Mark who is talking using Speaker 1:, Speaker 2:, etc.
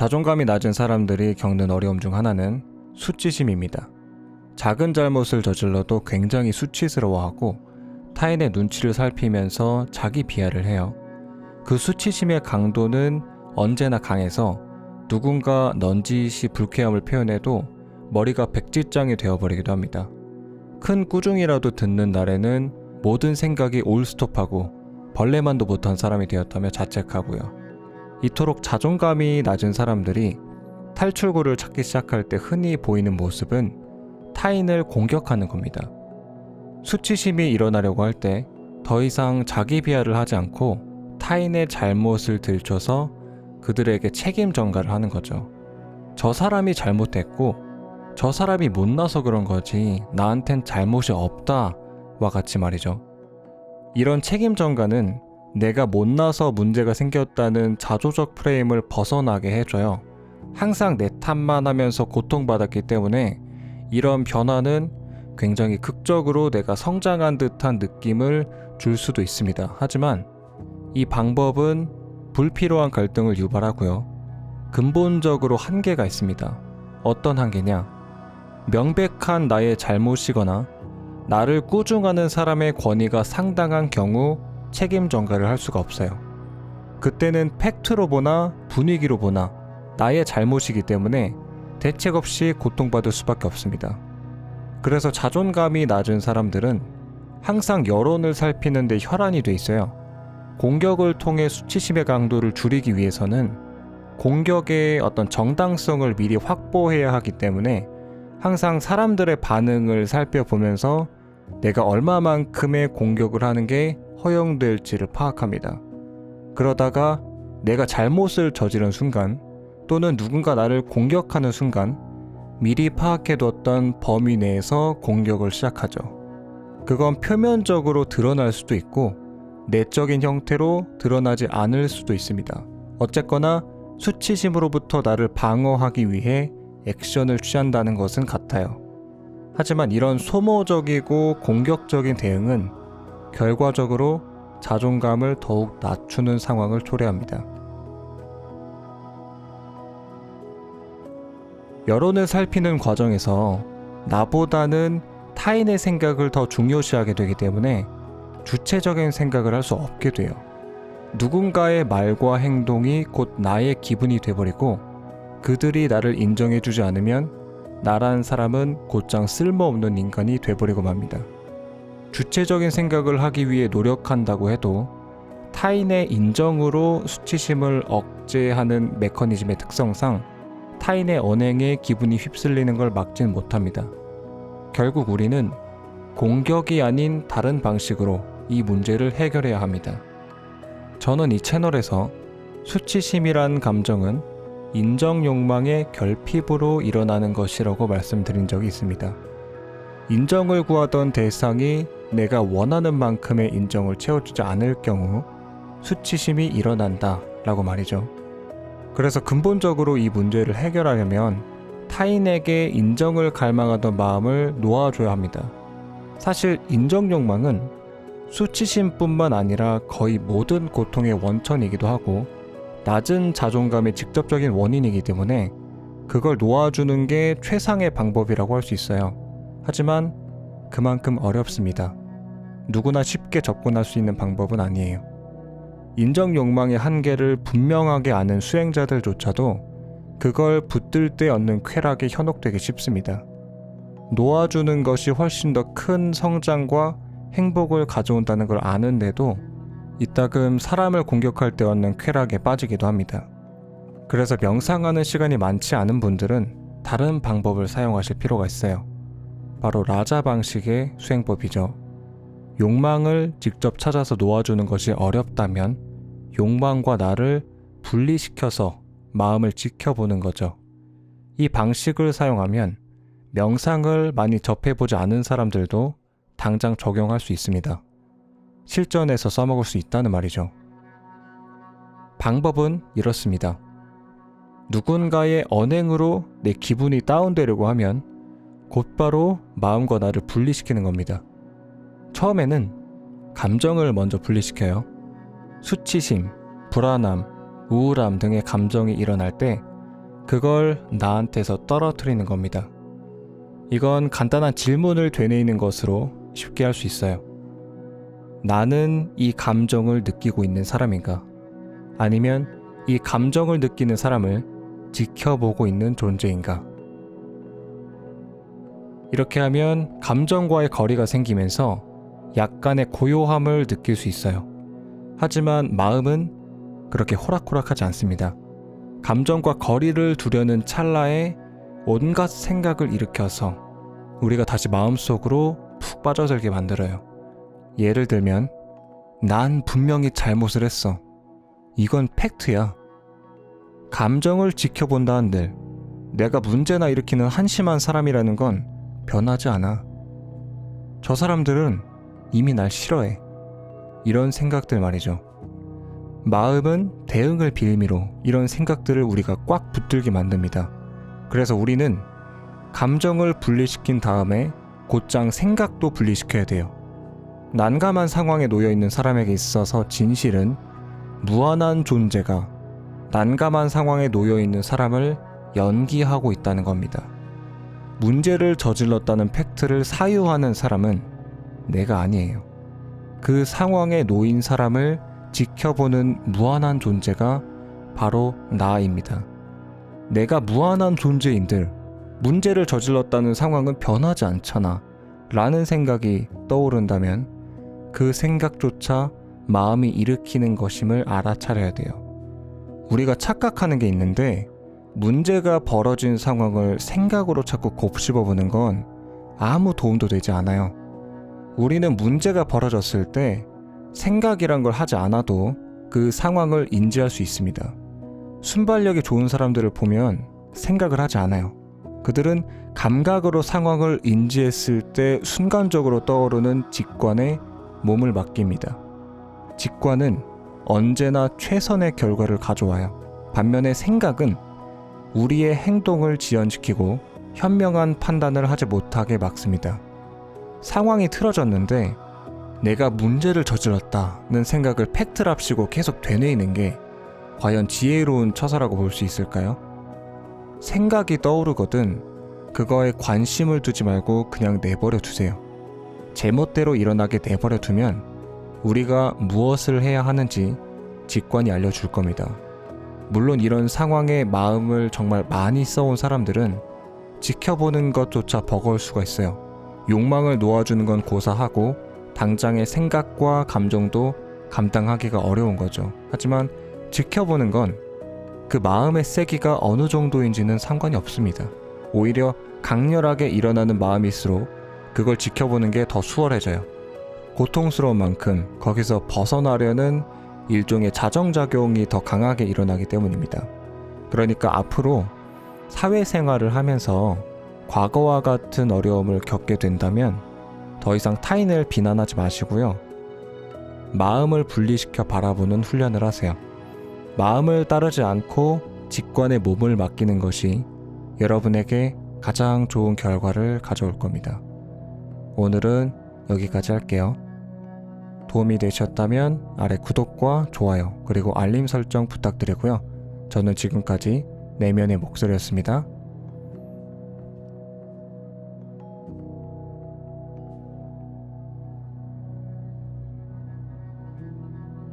Speaker 1: 자존감이 낮은 사람들이 겪는 어려움 중 하나는 수치심입니다. 작은 잘못을 저질러도 굉장히 수치스러워하고 타인의 눈치를 살피면서 자기 비하를 해요. 그 수치심의 강도는 언제나 강해서 누군가 넌지시 불쾌함을 표현해도 머리가 백지장이 되어버리기도 합니다. 큰 꾸중이라도 듣는 날에는 모든 생각이 올스톱하고 벌레만도 못한 사람이 되었다며 자책하고요. 이토록 자존감이 낮은 사람들이 탈출구를 찾기 시작할 때 흔히 보이는 모습은 타인을 공격하는 겁니다. 수치심이 일어나려고 할 때 더 이상 자기 비하를 하지 않고 타인의 잘못을 들춰서 그들에게 책임 전가를 하는 거죠. 저 사람이 잘못했고 저 사람이 못나서 그런 거지 나한텐 잘못이 없다 와 같이 말이죠. 이런 책임 전가는 내가 못나서 문제가 생겼다는 자조적 프레임을 벗어나게 해줘요. 항상 내 탓만 하면서 고통받았기 때문에 이런 변화는 굉장히 극적으로 내가 성장한 듯한 느낌을 줄 수도 있습니다. 하지만 이 방법은 불필요한 갈등을 유발하고요. 근본적으로 한계가 있습니다. 어떤 한계냐? 명백한 나의 잘못이거나 나를 꾸중하는 사람의 권위가 상당한 경우 책임 전가를 할 수가 없어요. 그때는 팩트로 보나 분위기로 보나 나의 잘못이기 때문에 대책 없이 고통받을 수밖에 없습니다. 그래서 자존감이 낮은 사람들은 항상 여론을 살피는 데 혈안이 돼 있어요. 공격을 통해 수치심의 강도를 줄이기 위해서는 공격의 어떤 정당성을 미리 확보해야 하기 때문에 항상 사람들의 반응을 살펴보면서 내가 얼마만큼의 공격을 하는 게 허용될지를 파악합니다. 그러다가 내가 잘못을 저지른 순간 또는 누군가 나를 공격하는 순간 미리 파악해뒀던 범위 내에서 공격을 시작하죠. 그건 표면적으로 드러날 수도 있고 내적인 형태로 드러나지 않을 수도 있습니다. 어쨌거나 수치심으로부터 나를 방어하기 위해 액션을 취한다는 것은 같아요. 하지만 이런 소모적이고 공격적인 대응은 결과적으로 자존감을 더욱 낮추는 상황을 초래합니다. 여론을 살피는 과정에서 나보다는 타인의 생각을 더 중요시하게 되기 때문에 주체적인 생각을 할 수 없게 돼요. 누군가의 말과 행동이 곧 나의 기분이 돼버리고 그들이 나를 인정해주지 않으면 나란 사람은 곧장 쓸모없는 인간이 돼버리고 맙니다. 주체적인 생각을 하기 위해 노력한다고 해도 타인의 인정으로 수치심을 억제하는 메커니즘의 특성상 타인의 언행에 기분이 휩쓸리는 걸 막지는 못합니다. 결국 우리는 공격이 아닌 다른 방식으로 이 문제를 해결해야 합니다. 저는 이 채널에서 수치심이란 감정은 인정 욕망의 결핍으로 일어나는 것이라고 말씀드린 적이 있습니다. 인정을 구하던 대상이 내가 원하는 만큼의 인정을 채워주지 않을 경우 수치심이 일어난다 라고 말이죠. 그래서 근본적으로 이 문제를 해결하려면 타인에게 인정을 갈망하던 마음을 놓아줘야 합니다. 사실 인정 욕망은 수치심뿐만 아니라 거의 모든 고통의 원천이기도 하고 낮은 자존감의 직접적인 원인이기 때문에 그걸 놓아주는 게 최상의 방법이라고 할 수 있어요. 하지만 그만큼 어렵습니다. 누구나 쉽게 접근할 수 있는 방법은 아니에요. 인정 욕망의 한계를 분명하게 아는 수행자들조차도 그걸 붙들 때 얻는 쾌락에 현혹되기 쉽습니다. 놓아주는 것이 훨씬 더 큰 성장과 행복을 가져온다는 걸 아는데도 이따금 사람을 공격할 때 얻는 쾌락에 빠지기도 합니다. 그래서 명상하는 시간이 많지 않은 분들은 다른 방법을 사용하실 필요가 있어요. 바로 라자 방식의 수행법이죠. 욕망을 직접 찾아서 놓아주는 것이 어렵다면 욕망과 나를 분리시켜서 마음을 지켜보는 거죠. 이 방식을 사용하면 명상을 많이 접해보지 않은 사람들도 당장 적용할 수 있습니다. 실전에서 써먹을 수 있다는 말이죠. 방법은 이렇습니다. 누군가의 언행으로 내 기분이 다운되려고 하면 곧바로 마음과 나를 분리시키는 겁니다. 처음에는 감정을 먼저 분리시켜요. 수치심, 불안함, 우울함 등의 감정이 일어날 때 그걸 나한테서 떨어뜨리는 겁니다. 이건 간단한 질문을 되뇌이는 것으로 쉽게 할 수 있어요. 나는 이 감정을 느끼고 있는 사람인가? 아니면 이 감정을 느끼는 사람을 지켜보고 있는 존재인가? 이렇게 하면 감정과의 거리가 생기면서 약간의 고요함을 느낄 수 있어요. 하지만 마음은 그렇게 호락호락하지 않습니다. 감정과 거리를 두려는 찰나에 온갖 생각을 일으켜서 우리가 다시 마음속으로 푹 빠져들게 만들어요. 예를 들면 난 분명히 잘못을 했어. 이건 팩트야. 감정을 지켜본다 한들 내가 문제나 일으키는 한심한 사람이라는 건 변하지 않아. 저 사람들은 이미 날 싫어해. 이런 생각들 말이죠. 마음은 대응을 빌미로 이런 생각들을 우리가 꽉 붙들게 만듭니다. 그래서 우리는 감정을 분리시킨 다음에 곧장 생각도 분리시켜야 돼요. 난감한 상황에 놓여있는 사람에게 있어서 진실은 무한한 존재가 난감한 상황에 놓여있는 사람을 연기하고 있다는 겁니다. 문제를 저질렀다는 팩트를 사유하는 사람은 내가 아니에요. 그 상황에 놓인 사람을 지켜보는 무한한 존재가 바로 나입니다. 내가 무한한 존재인들 문제를 저질렀다는 상황은 변하지 않잖아 라는 생각이 떠오른다면 그 생각조차 마음이 일으키는 것임을 알아차려야 돼요. 우리가 착각하는 게 있는데 문제가 벌어진 상황을 생각으로 자꾸 곱씹어보는 건 아무 도움도 되지 않아요. 우리는 문제가 벌어졌을 때 생각이란 걸 하지 않아도 그 상황을 인지할 수 있습니다. 순발력이 좋은 사람들을 보면 생각을 하지 않아요. 그들은 감각으로 상황을 인지했을 때 순간적으로 떠오르는 직관에 몸을 맡깁니다. 직관은 언제나 최선의 결과를 가져와요. 반면에 생각은 우리의 행동을 지연시키고 현명한 판단을 하지 못하게 막습니다. 상황이 틀어졌는데 내가 문제를 저질렀다는 생각을 팩트랍시고 계속 되뇌이는 게 과연 지혜로운 처사라고 볼 수 있을까요? 생각이 떠오르거든 그거에 관심을 두지 말고 그냥 내버려 두세요. 제멋대로 일어나게 내버려 두면 우리가 무엇을 해야 하는지 직관이 알려줄 겁니다. 물론 이런 상황에 마음을 정말 많이 써온 사람들은 지켜보는 것조차 버거울 수가 있어요. 욕망을 놓아주는 건 고사하고 당장의 생각과 감정도 감당하기가 어려운 거죠. 하지만 지켜보는 건 그 마음의 세기가 어느 정도인지는 상관이 없습니다. 오히려 강렬하게 일어나는 마음일수록 그걸 지켜보는 게 더 수월해져요. 고통스러운 만큼 거기서 벗어나려는 일종의 자정작용이 더 강하게 일어나기 때문입니다. 그러니까 앞으로 사회생활을 하면서 과거와 같은 어려움을 겪게 된다면 더 이상 타인을 비난하지 마시고요. 마음을 분리시켜 바라보는 훈련을 하세요. 마음을 따르지 않고 직관에 몸을 맡기는 것이 여러분에게 가장 좋은 결과를 가져올 겁니다. 오늘은 여기까지 할게요. 도움이 되셨다면 아래 구독과 좋아요 그리고 알림 설정 부탁드리고요. 저는 지금까지 내면의 목소리였습니다.